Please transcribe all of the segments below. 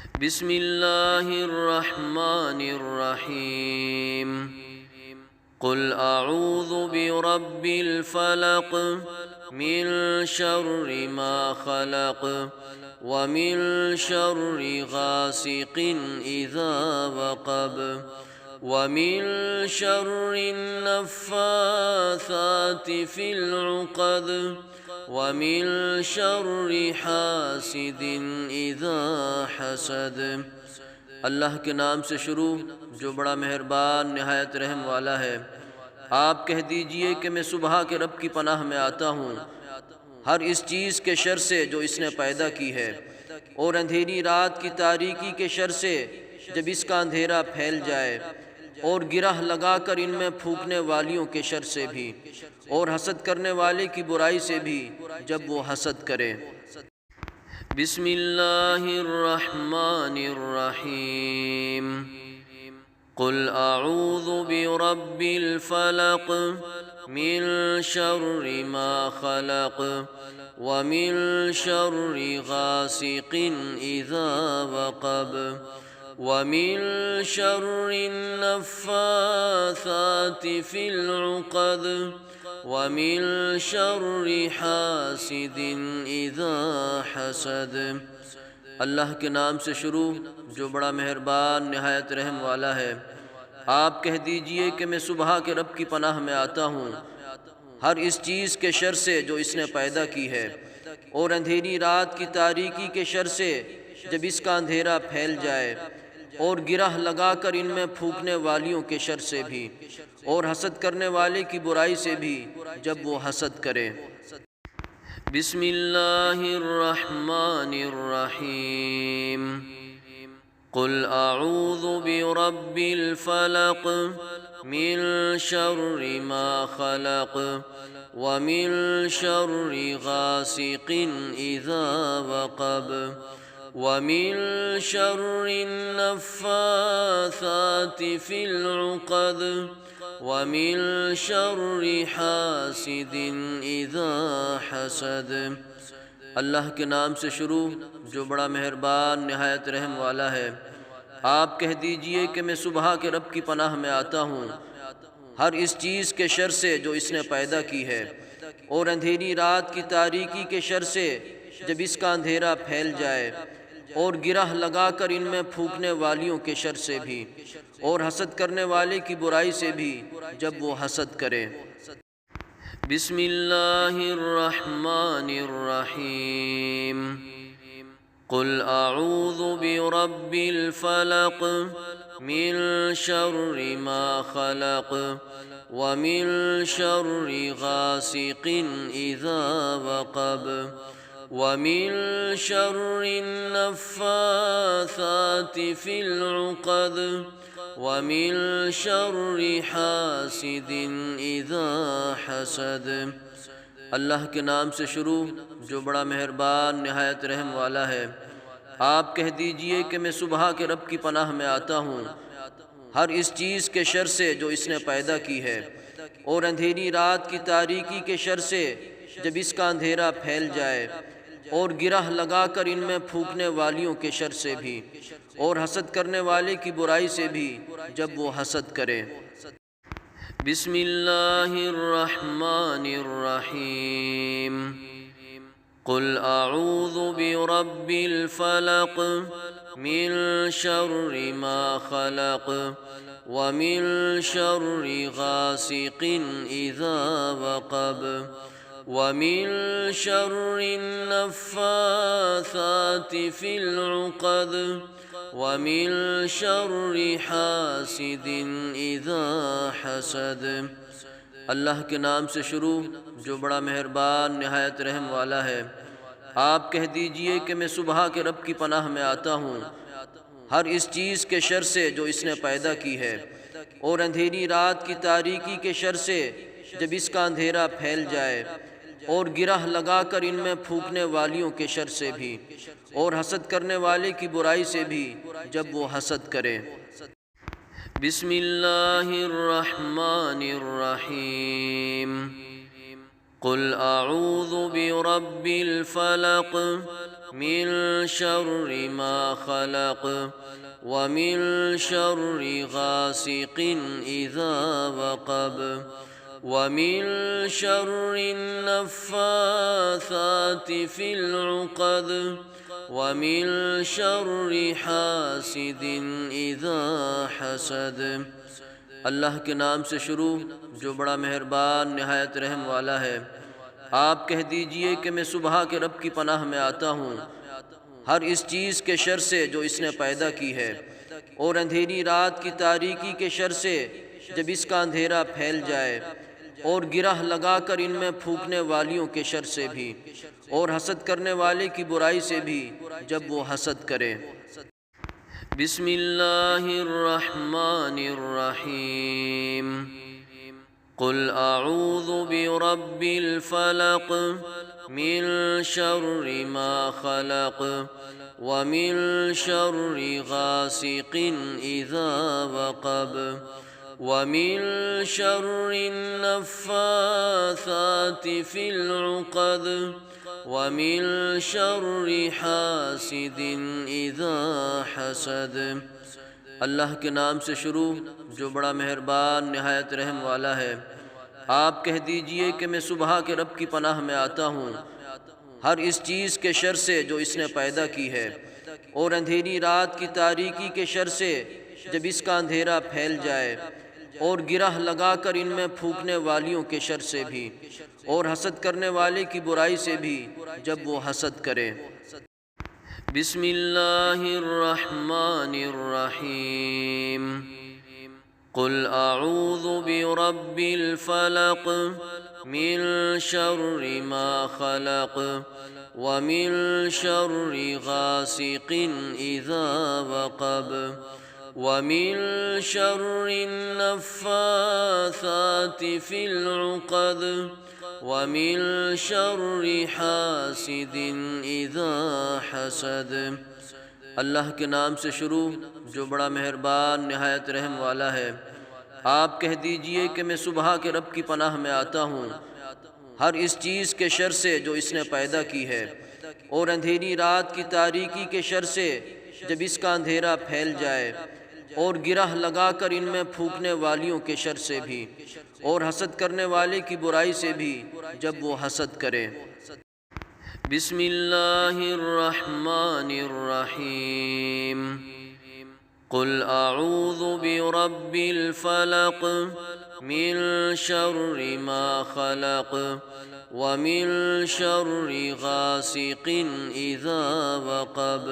بسم اللہ الرحمن الرحیم قل اعوذ برب الفلق من شر ما خلق ومن شر غاسق اذا وقب ومن شر النفاثات في العقد ومن شر حاسد اذا حسد۔ اللہ کے نام سے شروع جو بڑا مہربان نہایت رحم والا ہے۔ آپ کہہ دیجئے کہ میں صبح کے رب کی پناہ میں آتا ہوں ہر اس چیز کے شر سے جو اس نے پیدا کی ہے، اور اندھیری رات کی تاریکی کے شر سے جب اس کا اندھیرا پھیل جائے، اور گرہ لگا کر ان میں پھونکنے والیوں کے شر سے بھی، اور حسد کرنے والے کی برائی سے بھی جب وہ حسد کرے۔ بسم اللہ الرحمن الرحیم قل اعوذ برب الفلق من شر ما خلق ومن شر غاسق اذا وقب ومن شر النفاثات في العقد ومن شر حاسد اذا حسد۔ اللہ کے نام سے شروع جو بڑا مہربان نہایت رحم والا ہے۔ آپ کہہ دیجئے کہ میں صبح کے رب کی پناہ میں آتا ہوں ہر اس چیز کے شر سے جو اس نے پیدا کی ہے، اور اندھیری رات کی تاریکی کے شر سے جب اس کا اندھیرا پھیل جائے، اور گرہ لگا کر ان میں پھونکنے والیوں کے شر سے بھی، اور حسد کرنے والے کی برائی سے بھی جب وہ حسد کرے۔ بسم اللہ الرحمن الرحیم قل اعوذ برب الفلق من شر ما خلق ومن شر غاسق اذا وقب ومن شر النفاثات في العقد ومن شر حاسد اذا حسد۔ اللہ کے نام سے شروع جو بڑا مہربان نہایت رحم والا ہے۔ آپ کہہ دیجئے کہ میں صبح کے رب کی پناہ میں آتا ہوں ہر اس چیز کے شر سے جو اس نے پیدا کی ہے، اور اندھیری رات کی تاریکی کے شر سے جب اس کا اندھیرا پھیل جائے، اور گرہ لگا کر ان میں پھونکنے والیوں کے شر سے بھی، اور حسد کرنے والے کی برائی سے بھی جب وہ حسد کرے۔ بسم اللہ الرحمن الرحیم قل اعوذ برب الفلق من شر ما خلق ومن شر غاسق اذا وقب ومن شر النفاثات في العقد ومن شر حاسد اذا حسد۔ اللہ کے نام سے شروع جو بڑا مہربان نہایت رحم والا ہے۔ آپ کہہ دیجئے کہ میں صبح کے رب کی پناہ میں آتا ہوں ہر اس چیز کے شر سے جو اس نے پیدا کی ہے، اور اندھیری رات کی تاریکی کے شر سے جب اس کا اندھیرا پھیل جائے، اور گرہ لگا کر ان میں پھونکنے والیوں کے شر سے بھی، اور حسد کرنے والے کی برائی سے بھی جب وہ حسد کرے۔ بسم اللہ الرحمن الرحیم قل اعوذ برب الفلق من شر ما خلق ومن شر غاسق اذا وقب ومن شر النفاثات في العقد ومن شر حاسد اذا حسد۔ اللہ کے نام سے شروع جو بڑا مہربان نہایت رحم والا ہے۔ آپ کہہ دیجئے کہ میں صبح کے رب کی پناہ میں آتا ہوں ہر اس چیز کے شر سے جو اس نے پیدا کی ہے، اور اندھیری رات کی تاریکی کے شر سے جب اس کا اندھیرا پھیل جائے، اور گرہ لگا کر ان میں پھونکنے والیوں کے شر سے بھی، اور حسد کرنے والے کی برائی سے بھی جب وہ حسد کرے۔ بسم اللہ الرحمن الرحیم قل اعوذ برب الفلق من شر ما خلق ومن شر غاسق إذا وقب ومن شر النفاثات في العقد ومن شر حاسد إذا حسد۔ اللہ کے نام سے شروع جو بڑا مہربان نہایت رحم والا ہے۔ آپ کہہ دیجئے کہ میں صبح کے رب کی پناہ میں آتا ہوں ہر اس چیز کے شر سے جو اس نے پیدا کی ہے، اور اندھیری رات کی تاریکی کے شر سے جب اس کا اندھیرا پھیل جائے، اور گرہ لگا کر ان میں پھونکنے والیوں کے شر سے بھی، اور حسد کرنے والے کی برائی سے بھی جب وہ حسد کرے۔ بسم اللہ الرحمن الرحیم۔ قل اعوذ برب الفلق من شر ما خلق ومن شر غاسق اذا وقب ومن شر النفاثات في العقد ومن شر حاسد اذا حسد۔ اللہ کے نام سے شروع جو بڑا مہربان نہایت رحم والا ہے۔ آپ کہہ دیجئے کہ میں صبح کے رب کی پناہ میں آتا ہوں ہر اس چیز کے شر سے جو اس نے پیدا کی ہے، اور اندھیری رات کی تاریکی کے شر سے جب اس کا اندھیرا پھیل جائے، اور گرہ لگا کر ان میں پھونکنے والیوں کے شر سے بھی، اور حسد کرنے والے کی برائی سے بھی جب وہ حسد کرے۔ بسم اللہ الرحمن الرحیم۔ قل اعوذ برب الفلق من شر ما خلق ومن شر غاسق اذا وقب ومن شر النفاثات في العقد ومن شر حاسد اذا حسد۔ اللہ کے نام سے شروع جو بڑا مہربان نہایت رحم والا ہے۔ آپ کہہ دیجئے کہ میں صبح کے رب کی پناہ میں آتا ہوں ہر اس چیز کے شر سے جو اس نے پیدا کی ہے، اور اندھیری رات کی تاریکی کے شر سے جب اس کا اندھیرا پھیل جائے، اور گرہ لگا کر ان میں پھونکنے والیوں کے شر سے بھی، اور حسد کرنے والے کی برائی سے بھی جب وہ حسد کرے۔ بسم اللہ الرحمن الرحیم۔ قل اعوذ برب الفلق من شر ما خلق ومن شر غاسق اذا وقب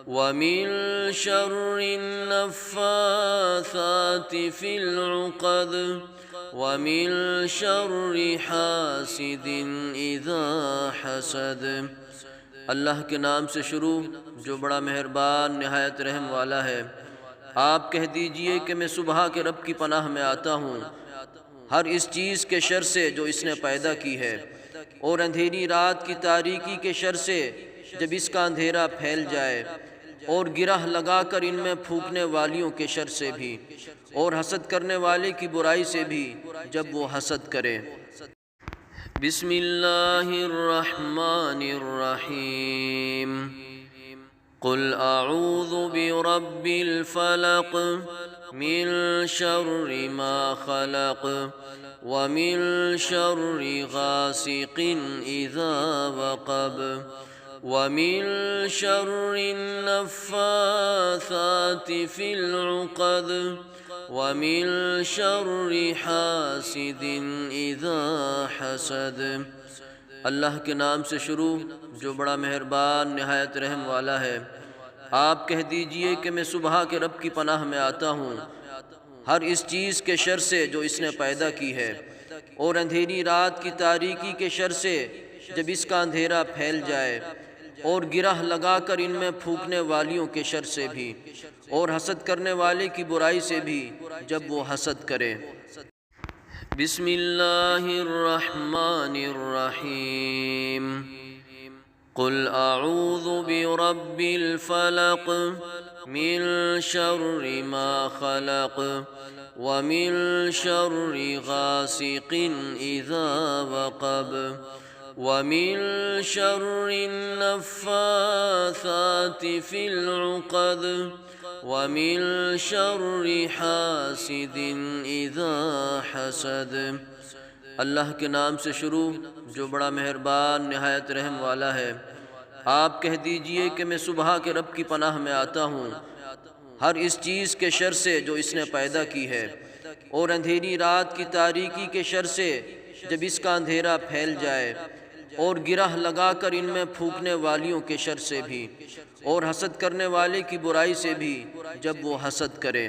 ومن شر النفاثات في العقد ومن شر حاسد اذا حسد۔ اللہ کے نام سے شروع جو بڑا مہربان نہایت رحم والا ہے۔ آپ کہہ دیجئے کہ میں صبح کے رب کی پناہ میں آتا ہوں ہر اس چیز کے شر سے جو اس نے پیدا کی ہے، اور اندھیری رات کی تاریکی کے شر سے جب اس کا اندھیرا پھیل جائے، اور گرہ لگا کر ان میں پھونکنے والیوں کے شر سے بھی، اور حسد کرنے والے کی برائی سے بھی جب وہ حسد کرے۔ بسم اللہ الرحمن الرحیم۔ قل اعوذ برب الفلق من شر ما خلق ومن شر غاسق اذا وقب ومن شر النفاثات في العقد ومن شر حاسد اذا حسد۔ اللہ کے نام سے شروع جو بڑا مہربان نہایت رحم والا ہے۔ آپ کہہ دیجئے کہ میں صبح کے رب کی پناہ میں آتا ہوں ہر اس چیز کے شر سے جو اس نے پیدا کی ہے، اور اندھیری رات کی تاریکی کے شر سے جب اس کا اندھیرا پھیل جائے، اور گرہ لگا کر ان میں پھونکنے والیوں کے شر سے بھی، اور حسد کرنے والے کی برائی سے بھی جب وہ حسد کرے۔ بسم اللہ الرحمن الرحیم۔ قل اعوذ برب الفلق من شر ما خلق ومن شر غاسق اذا وقب ومن شر النفاثات في العقد ومن شر حاسد اذا حسد۔ اللہ کے نام سے شروع جو بڑا مہربان نہایت رحم والا ہے۔ آپ کہہ دیجئے کہ میں صبح کے رب کی پناہ میں آتا ہوں ہر اس چیز کے شر سے جو اس نے پیدا کی ہے، اور اندھیری رات کی تاریکی کے شر سے جب اس کا اندھیرا پھیل جائے، اور گرہ لگا کر ان میں پھونکنے والیوں کے شر سے بھی، اور حسد کرنے والے کی برائی سے بھی جب وہ حسد کرے۔